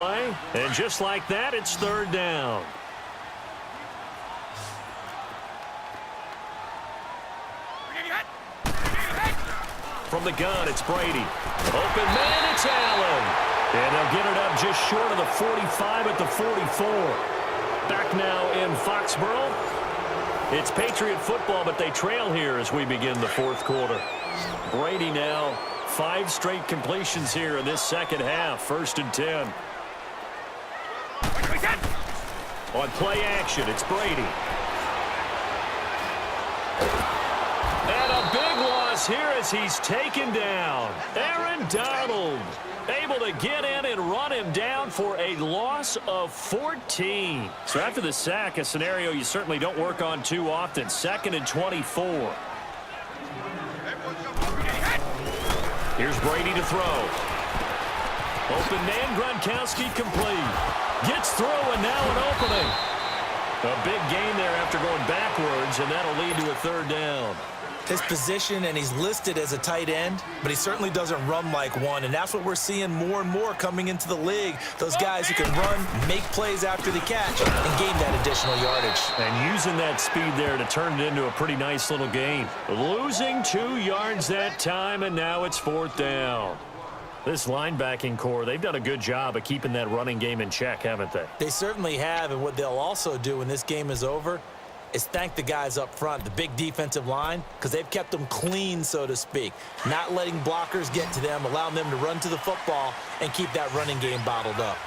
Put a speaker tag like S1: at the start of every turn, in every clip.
S1: And just like that, it's third down. From the gun, it's Brady. Open man, it's Allen. And they'll get it up just short of the 45 at the 44. Back now in Foxborough. It's Patriot football, but they trail here as we begin the fourth quarter. Brady now 5 straight completions here in this second half. 1st and 10. On play action, it's Brady. And a big loss here as he's taken down. Aaron Donald able to get in and run him down for a loss of 14. So after the sack, a scenario you certainly don't work on too often. 2nd and 24. Here's Brady to throw. Open man, Gronkowski complete. Gets through and now an opening. A big gain there after going backwards, and that'll lead to a 3rd down.
S2: His position, and he's listed as a tight end, but he certainly doesn't run like one, and that's what we're seeing more and more coming into the league. Those guys who can run, make plays after the catch, and gain that additional yardage.
S1: And using that speed there to turn it into a pretty nice little gain. Losing 2 yards that time, and now it's 4th down. This linebacking core, they've done a good job of keeping that running game in check, haven't they?
S2: They certainly have, and what they'll also do when this game is over is thank the guys up front, the big defensive line, because they've kept them clean, so to speak. Not letting blockers get to them, allowing them to run to the football and keep that running game bottled up.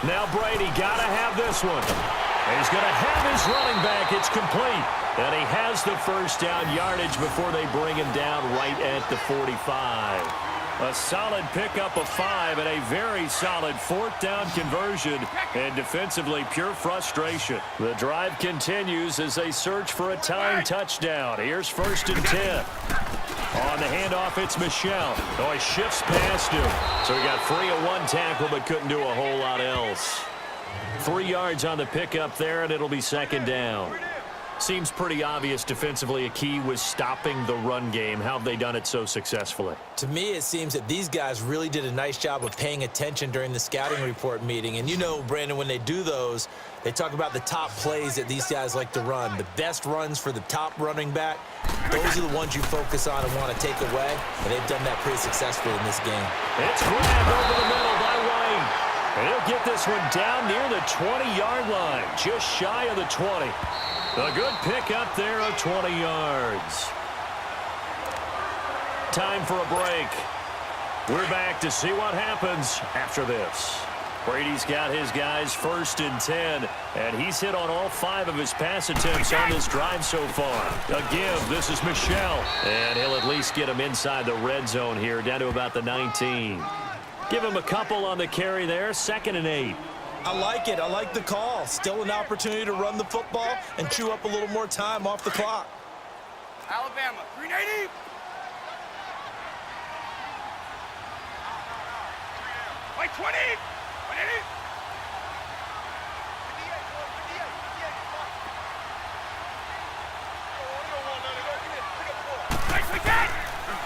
S1: Now Brady got to have this one. He's going to have his running back. It's complete. And he has the 1st down yardage before they bring him down right at the 45. A solid pickup of 5 and a very solid 4th down conversion. And defensively, pure frustration. The drive continues as they search for a tying touchdown. Here's 1st and 10. On the handoff, it's Michel. Oh, he shifts past him. So he got free of 1 tackle but couldn't do a whole lot else. 3 yards on the pickup there, and it'll be 2nd down. Seems pretty obvious defensively a key was stopping the run game. How have they done it so successfully?
S2: To me, it seems that these guys really did a nice job of paying attention during the scouting report meeting. And you know, Brandon, when they do those, they talk about the top plays that these guys like to run. The best runs for the top running back, those are the ones you focus on and want to take away. And they've done that pretty successfully in this game.
S1: It's grabbed over the middle by Wayne. And he'll get this one down near the 20-yard line, just shy of the 20. A good pick up there of 20 yards. Time for a break. We're back to see what happens after this. Brady's got his guys 1st and 10, and he's hit on all 5 of his pass attempts on this drive so far. A give, this is Michel, and he'll at least get him inside the red zone here, down to about the 19. Give him a couple on the carry there, 2nd and 8.
S2: I like it. I like the call. Still an opportunity to run the football and chew up a little more time off the clock.
S3: Alabama, 380. Like 20. 180.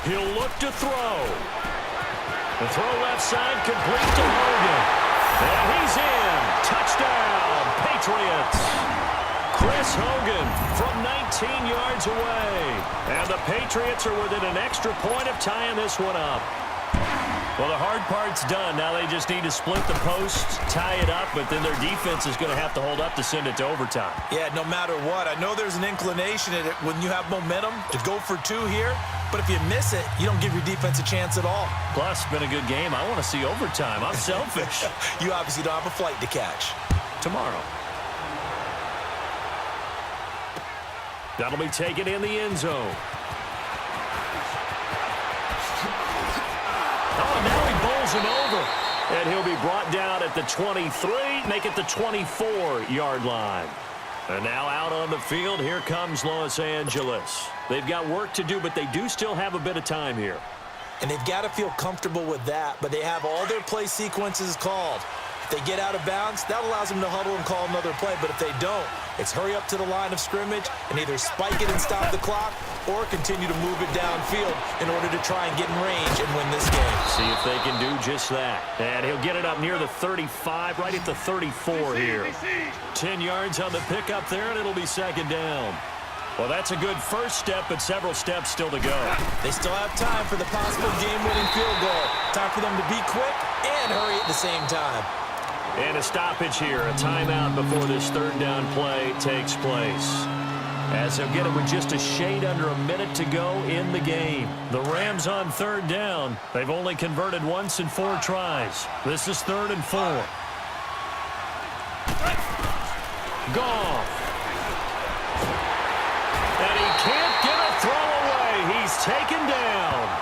S1: He'll look to throw. The throw left side complete to Hogan. And he's in. Touchdown, Patriots. Chris Hogan from 19 yards away. And the Patriots are within an extra point of tying this one up. Well, the hard part's done. Now they just need to split the post, tie it up, but then their defense is going to have to hold up to send it to overtime.
S2: Yeah, no matter what. I know there's an inclination in it when you have momentum to go for 2 here, but if you miss it, you don't give your defense a chance at all.
S1: Plus, it's been a good game. I want to see overtime. I'm selfish.
S2: You obviously don't have a flight to catch.
S1: Tomorrow. That'll be taken in the end zone. Oh, now he bowls him over. And he'll be brought down at the 23, make it the 24-yard line. And now out on the field, here comes Los Angeles. They've got work to do, but they do still have a bit of time here.
S2: And they've got to feel comfortable with that, but they have all their play sequences called. they get out of bounds, that allows them to huddle and call another play. But if they don't, it's hurry up to the line of scrimmage and either spike it and stop the clock or continue to move it downfield in order to try and get in range and win this game.
S1: See if they can do just that. And he'll get it up near the 35, right at the 34 here. 10 yards on the pickup there, and it'll be second down. Well, that's a good first step, but several steps still to go.
S2: They still have time for the possible game-winning field goal. Time for them to be quick and hurry at the same time.
S1: And a stoppage here, a timeout before this third down play takes place. As they'll get it with just a shade under a minute to go in the game. The Rams on third down. They've only converted once in 4 tries. This is 3rd and 4. Goff. And he can't get a throw away. He's taken down.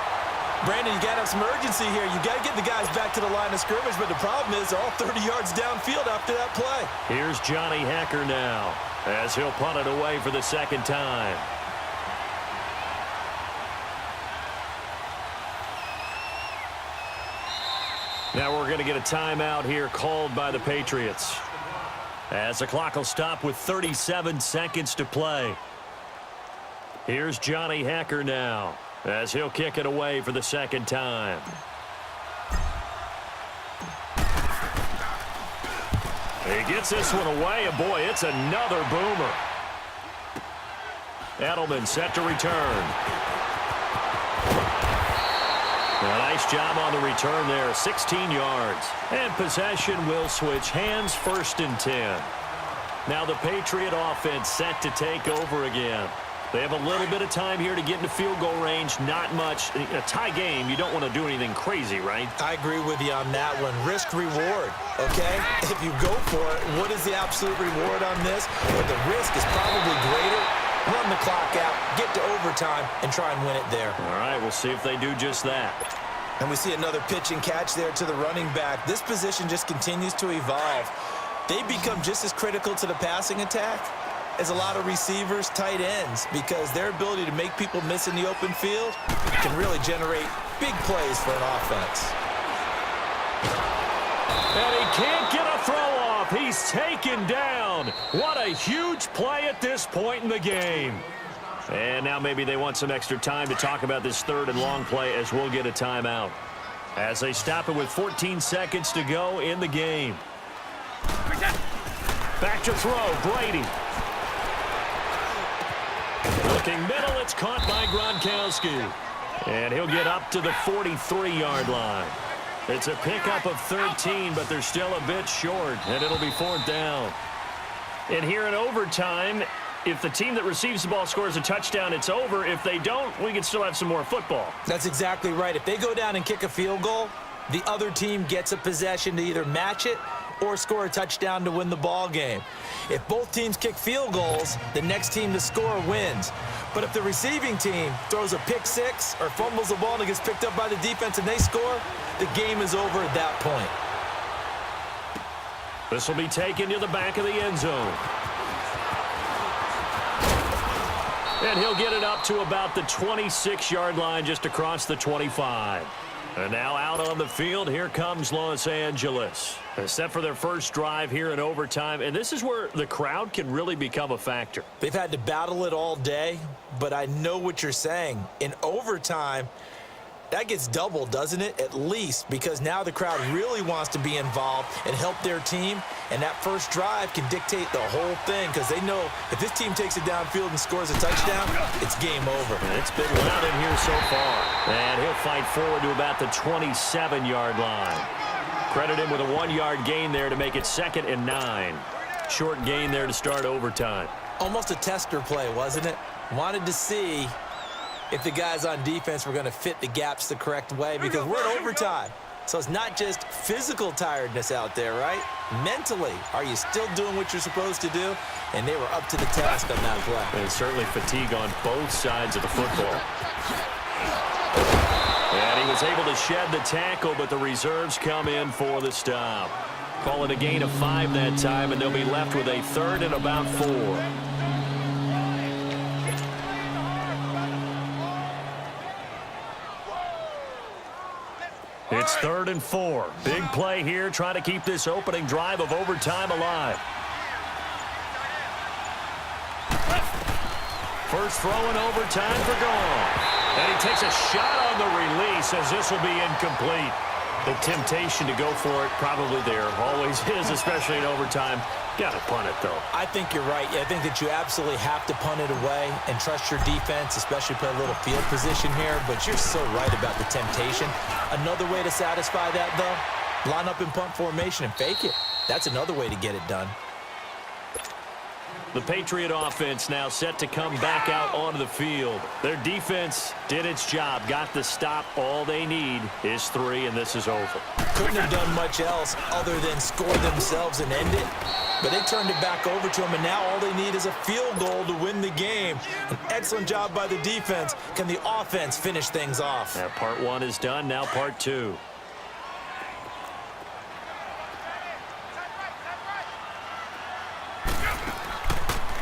S2: Brandon, you got to have some urgency here. You got to get the guys back to the line of scrimmage, but the problem is they're all 30 yards downfield after that play.
S1: Here's Johnny Hacker now, as he'll punt it away for the second time. Now we're going to get a timeout here called by the Patriots, as the clock will stop with 37 seconds to play. Here's Johnny Hacker now, as he'll kick it away for the second time. He gets this one away, and boy, it's another boomer. Edelman set to return. A nice job on the return there, 16 yards. And possession will switch hands, 1st and 10. Now the Patriot offense set to take over again. They have a little bit of time here to get into field goal range. Not much. A tie game, you don't want to do anything crazy, right?
S2: I agree with you on that one. Risk reward, okay? If you go for it, what is the absolute reward on this? But the risk is probably greater. Run the clock out, get to overtime, and try and win it there.
S1: All right, we'll see if they do just that.
S2: And we see another pitch and catch there to the running back. This position just continues to evolve. They become just as critical to the passing attack as a lot of receivers, tight ends, because their ability to make people miss in the open field can really generate big plays for an offense.
S1: And he can't get a throw off. He's taken down. What a huge play at this point in the game. And now maybe they want some extra time to talk about this 3rd and long play, as we'll get a timeout. As they stop it with 14 seconds to go in the game. Back to throw, Brady. Looking middle, it's caught by Gronkowski. And he'll get up to the 43-yard line. It's a pickup of 13, but they're still a bit short, and it'll be 4th down. And here in overtime, if the team that receives the ball scores a touchdown, it's over. If they don't, we can still have some more football.
S2: That's exactly right. If they go down and kick a field goal, the other team gets a possession to either match it or score a touchdown to win the ball game. If both teams kick field goals, the next team to score wins. But if the receiving team throws a pick six or fumbles the ball and it gets picked up by the defense and they score, the game is over at that point.
S1: This will be taken to the back of the end zone. And he'll get it up to about the 26-yard line, just across the 25. And now out on the field, here comes Los Angeles. They're set for their first drive here in overtime, and this is where the crowd can really become a factor.
S2: They've had to battle it all day, but I know what you're saying. In overtime, that gets doubled, doesn't it? At least, because now the crowd really wants to be involved and help their team, and that first drive can dictate the whole thing, because they know if this team takes it downfield and scores a touchdown, it's game over.
S1: And it's been loud in here so far. And he'll fight forward to about the 27-yard line. Credit him with a 1-yard gain there to make it 2nd and 9. Short gain there to start overtime.
S2: Almost a tester play, wasn't it? Wanted to see if the guys on defense were going to fit the gaps the correct way, because we're in overtime. So it's not just physical tiredness out there, right? Mentally, are you still doing what you're supposed to do? And they were up to the task on that play.
S1: And certainly fatigue on both sides of the football. And he was able to shed the tackle, but the reserves come in for the stop. Call it a gain of 5 that time, and they'll be left with a 3rd and about 4. It's 3rd and 4. Big play here, trying to keep this opening drive of overtime alive. First throw in overtime for gone. And he takes a shot on the release as this will be incomplete. The temptation to go for it probably there. Always is, especially in overtime. Got to punt it, though.
S2: I think you're right. I think that you absolutely have to punt it away and trust your defense, especially play a little field position here. But you're so right about the temptation. Another way to satisfy that, though, line up in punt formation and fake it. That's another way to get it done.
S1: The Patriot offense now set to come back out onto the field. Their defense did its job, got the stop. All they need is 3, and this is over.
S2: Couldn't have done much else other than score themselves and end it. But they turned it back over to them, and now all they need is a field goal to win the game. An excellent job by the defense. Can the offense finish things off?
S1: Now, part 1 is done. Now part 2.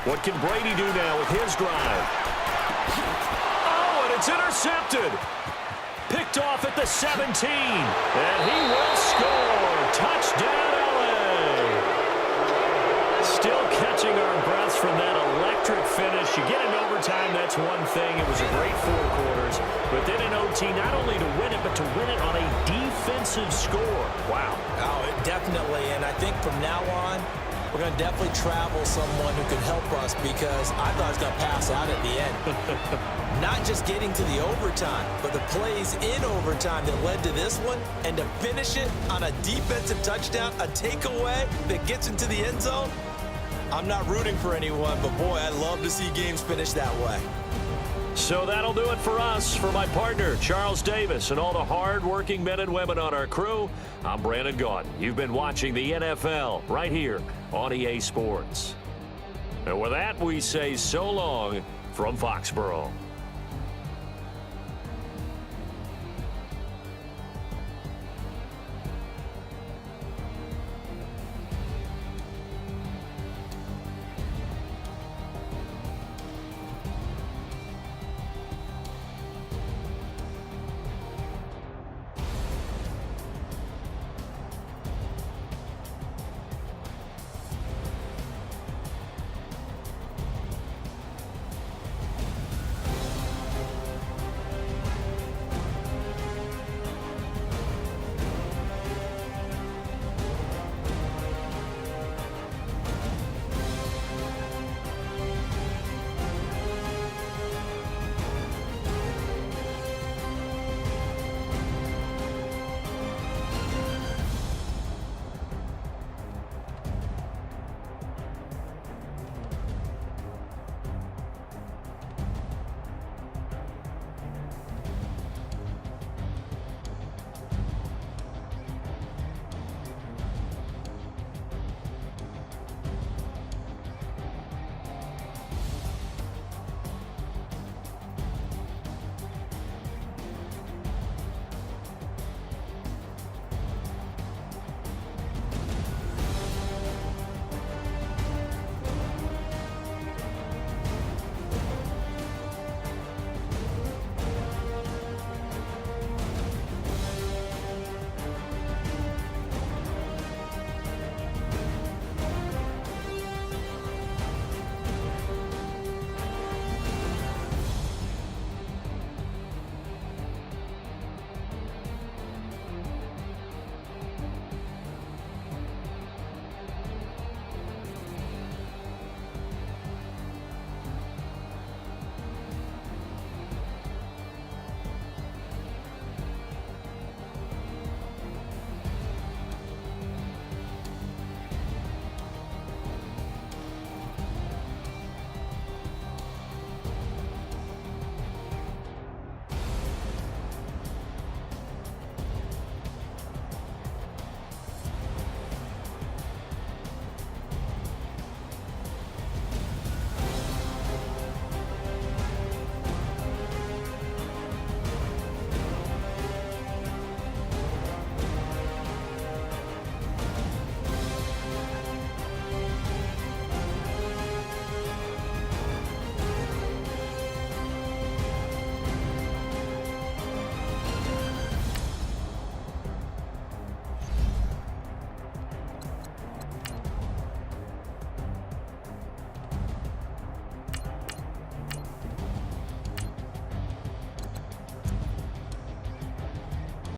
S1: What can Brady do now with his drive? Oh, and it's intercepted. Picked off at the 17. And he will score. Touchdown, LA. Still catching our breaths from that electric finish. You get in overtime, that's one thing. It was a great 4 quarters. But then in OT, not only to win it, but to win it on a defensive score. Wow.
S2: Oh, definitely. And I think from now on, we're going to definitely travel someone who can help us because I thought I was going to pass out at the end. Not just getting to the overtime, but the plays in overtime that led to this one, and to finish it on a defensive touchdown, a takeaway that gets into the end zone. I'm not rooting for anyone, but boy, I love to see games finish that way.
S1: So that'll do it for us. For my partner, Charles Davis, and all the hard-working men and women on our crew, I'm Brandon Gaudin. You've been watching the NFL right here on EA Sports. And with that, we say so long from Foxborough.